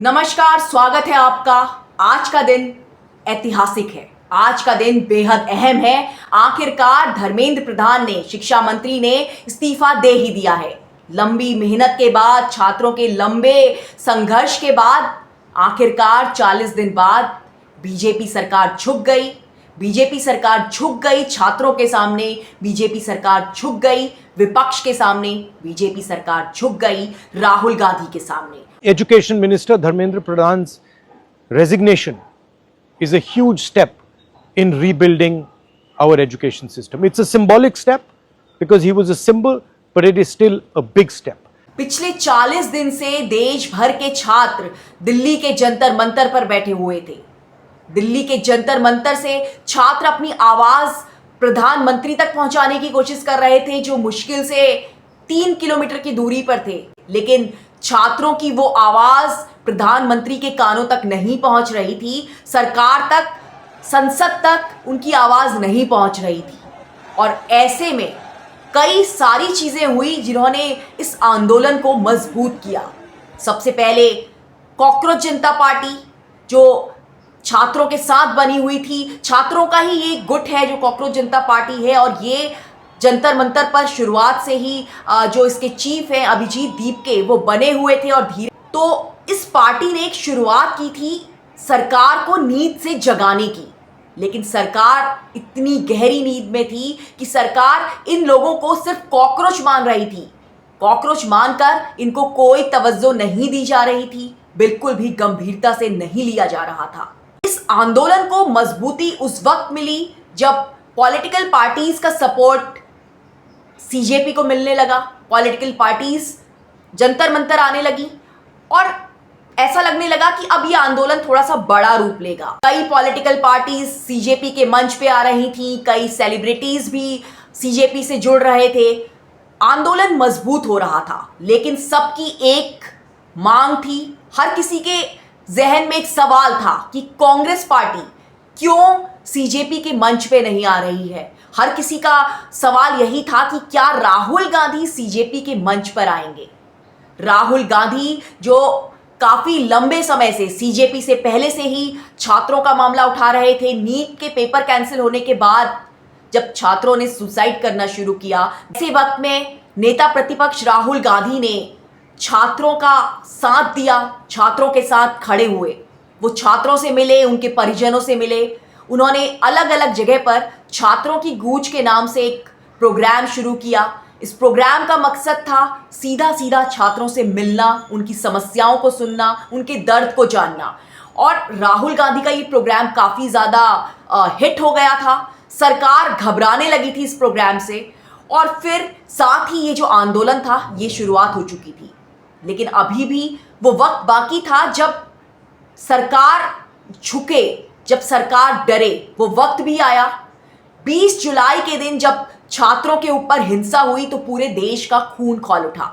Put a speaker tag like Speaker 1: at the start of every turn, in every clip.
Speaker 1: नमस्कार, स्वागत है आपका। आज का दिन ऐतिहासिक है। आज का दिन बेहद अहम है। आखिरकार धर्मेंद्र प्रधान ने, शिक्षा मंत्री ने इस्तीफा दे ही दिया है। लंबी मेहनत के बाद, छात्रों के लंबे संघर्ष के बाद आखिरकार 40 दिन बाद बीजेपी सरकार झुक गई। बीजेपी सरकार झुक गई छात्रों के सामने, बीजेपी सरकार झुक गई विपक्ष के सामने, बीजेपी सरकार झुक गई राहुल गांधी के सामने।
Speaker 2: Education Minister Dharmendra Pradhan's resignation is a huge step in rebuilding our education system. It's a symbolic step because he was a symbol, but it is still a big step.
Speaker 1: पिछले 40 दिन से देश भर के छात्र दिल्ली के जंतर मंतर पर बैठे हुए थे। दिल्ली के जंतर मंतर से छात्र अपनी आवाज प्रधानमंत्री तक पहुंचाने की कोशिश कर रहे थे, जो मुश्किल से 3 किलोमीटर की दूरी पर थे। लेकिन छात्रों की वो आवाज प्रधानमंत्री के कानों तक नहीं पहुंच रही थी, सरकार तक, संसद तक उनकी आवाज नहीं पहुंच रही थी। और ऐसे में कई सारी चीजें हुई जिन्होंने इस आंदोलन को मजबूत किया। सबसे पहले कॉकरोच जनता पार्टी, जो छात्रों के साथ बनी हुई थी, छात्रों का ही ये गुट है जो कॉकरोच जनता पार्टी है। और ये जंतर मंतर पर शुरुआत से ही जो इसके चीफ हैं अभिजीत दीपके, वो बने हुए थे। और धीरे तो इस पार्टी ने एक शुरुआत की थी सरकार को नींद से जगाने की, लेकिन सरकार इतनी गहरी नींद में थी कि सरकार इन लोगों को सिर्फ कॉकरोच मान रही थी। कॉकरोच मानकर इनको कोई तवज्जो नहीं दी जा रही थी, बिल्कुल भी गंभीरता से नहीं लिया जा रहा था। इस आंदोलन को मजबूती उस वक्त मिली जब पॉलिटिकल पार्टीज का सपोर्ट सीजेपी को मिलने लगा। पॉलिटिकल पार्टीज जंतर मंतर आने लगी और ऐसा लगने लगा कि अब ये आंदोलन थोड़ा सा बड़ा रूप लेगा। कई पॉलिटिकल पार्टीज सीजेपी के मंच पे आ रही थी, कई सेलिब्रिटीज भी सीजेपी से जुड़ रहे थे। आंदोलन मजबूत हो रहा था, लेकिन सबकी एक मांग थी। हर किसी के जहन में एक सवाल था कि कांग्रेस पार्टी क्यों सीजेपी के मंच पे नहीं आ रही है। हर किसी का सवाल यही था कि क्या राहुल गांधी सीजेपी के मंच पर आएंगे। राहुल गांधी जो काफी लंबे समय से, सीजेपी से पहले से ही छात्रों का मामला उठा रहे थे। नीट के पेपर कैंसिल होने के बाद जब छात्रों ने सुसाइड करना शुरू किया, ऐसे वक्त में नेता प्रतिपक्ष राहुल गांधी ने छात्रों का साथ दिया, छात्रों के साथ खड़े हुए। वो छात्रों से मिले, उनके परिजनों से मिले। उन्होंने अलग अलग जगह पर छात्रों की गूंज के नाम से एक प्रोग्राम शुरू किया। इस प्रोग्राम का मकसद था सीधा सीधा छात्रों से मिलना, उनकी समस्याओं को सुनना, उनके दर्द को जानना। और राहुल गांधी का ये प्रोग्राम काफ़ी ज़्यादा हिट हो गया था। सरकार घबराने लगी थी इस प्रोग्राम से। और फिर साथ ही ये जो आंदोलन था, ये शुरुआत हो चुकी थी। लेकिन अभी भी वो वक्त बाकी था जब सरकार झुके, जब सरकार डरे। वो वक्त भी आया। 20 जुलाई के दिन जब छात्रों के ऊपर हिंसा हुई तो पूरे देश का खून खौल उठा।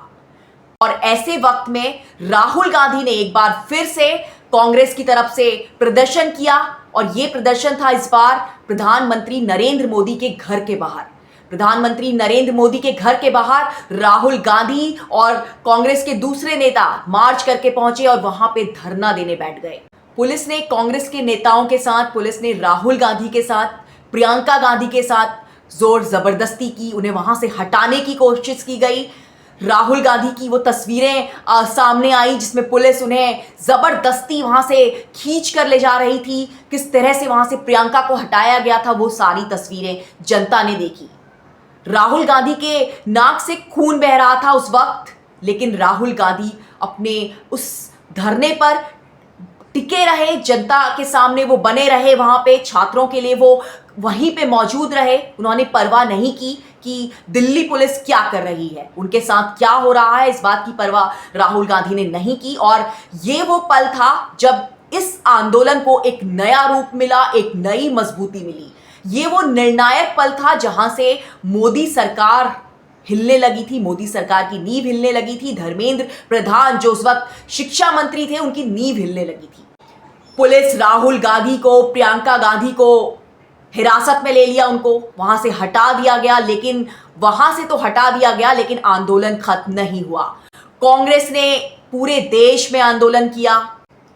Speaker 1: और ऐसे वक्त में राहुल गांधी ने एक बार फिर से कांग्रेस की तरफ से प्रदर्शन किया। और ये प्रदर्शन था इस बार प्रधानमंत्री नरेंद्र मोदी के घर के बाहर। प्रधानमंत्री नरेंद्र मोदी के घर के बाहर राहुल गांधी और कांग्रेस के दूसरे नेता मार्च करके पहुंचे और वहां पे धरना देने बैठ गए। पुलिस ने कांग्रेस के नेताओं के साथ, पुलिस ने राहुल गांधी के साथ, प्रियंका गांधी के साथ जोर जबरदस्ती की। उन्हें वहां से हटाने की कोशिश की गई। राहुल गांधी की वो तस्वीरें सामने आई जिसमें पुलिस उन्हें जबरदस्ती वहां से खींच कर ले जा रही थी। किस तरह से वहां से प्रियंका को हटाया गया था, वो सारी तस्वीरें जनता ने देखी। राहुल गांधी के नाक से खून बह रहा था उस वक्त, लेकिन राहुल गांधी अपने उस धरने पर टिके रहे, जनता के सामने वो बने रहे। वहां पे छात्रों के लिए वो वहीं पे मौजूद रहे। उन्होंने परवाह नहीं की कि दिल्ली पुलिस क्या कर रही है, उनके साथ क्या हो रहा है, इस बात की परवाह राहुल गांधी ने नहीं की। और ये वो पल था जब इस आंदोलन को एक नया रूप मिला, एक नई मजबूती मिली। ये वो निर्णायक पल था जहां से मोदी सरकार हिलने लगी थी, मोदी सरकार की नींव हिलने लगी थी। धर्मेंद्र प्रधान जो उस वक्त शिक्षा मंत्री थे, उनकी नींव हिलने लगी थी। पुलिस राहुल गांधी को, प्रियंका गांधी को हिरासत में ले लिया, उनको वहां से हटा दिया गया। लेकिन वहां से तो हटा दिया गया, लेकिन आंदोलन खत्म नहीं हुआ। कांग्रेस ने पूरे देश में आंदोलन किया।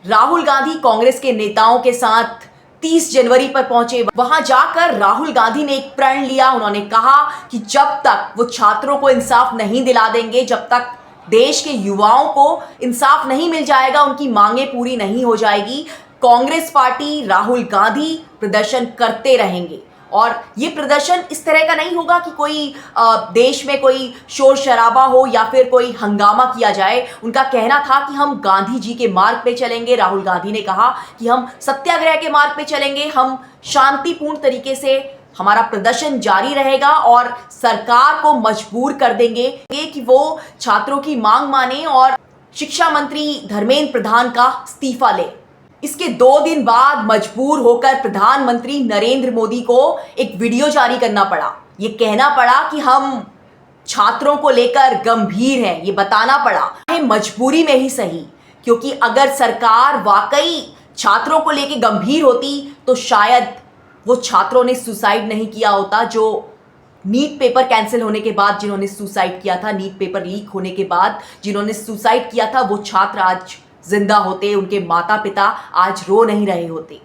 Speaker 1: राहुल गांधी कांग्रेस के नेताओं के साथ 30 जनवरी पर पहुंचे। वहां जाकर राहुल गांधी ने एक प्रण लिया। उन्होंने कहा कि जब तक वो छात्रों को इंसाफ नहीं दिला देंगे, जब तक देश के युवाओं को इंसाफ नहीं मिल जाएगा, उनकी मांगें पूरी नहीं हो जाएगी, कांग्रेस पार्टी, राहुल गांधी प्रदर्शन करते रहेंगे। और ये प्रदर्शन इस तरह का नहीं होगा कि कोई देश में कोई शोर शराबा हो या फिर कोई हंगामा किया जाए। उनका कहना था कि हम गांधी जी के मार्ग पे चलेंगे। राहुल गांधी ने कहा कि हम सत्याग्रह के मार्ग पे चलेंगे, हम शांतिपूर्ण तरीके से हमारा प्रदर्शन जारी रहेगा और सरकार को मजबूर कर देंगे कि वो छात्रों की मांग माने और शिक्षा मंत्री धर्मेंद्र प्रधान का इस्तीफा ले। इसके 2 दिन बाद मजबूर होकर प्रधानमंत्री नरेंद्र मोदी को एक वीडियो जारी करना पड़ा। ये कहना पड़ा कि हम छात्रों को लेकर गंभीर हैं, ये बताना पड़ा, मजबूरी में ही सही, क्योंकि अगर सरकार वाकई छात्रों को लेकर गंभीर होती तो शायद वो छात्रों ने सुसाइड नहीं किया होता। जो नीट पेपर कैंसिल होने के बाद जिन्होंने सुसाइड किया था, नीट पेपर लीक होने के बाद जिन्होंने सुसाइड किया था, वो छात्र आज जिंदा होते, उनके माता पिता आज रो नहीं रहे होते।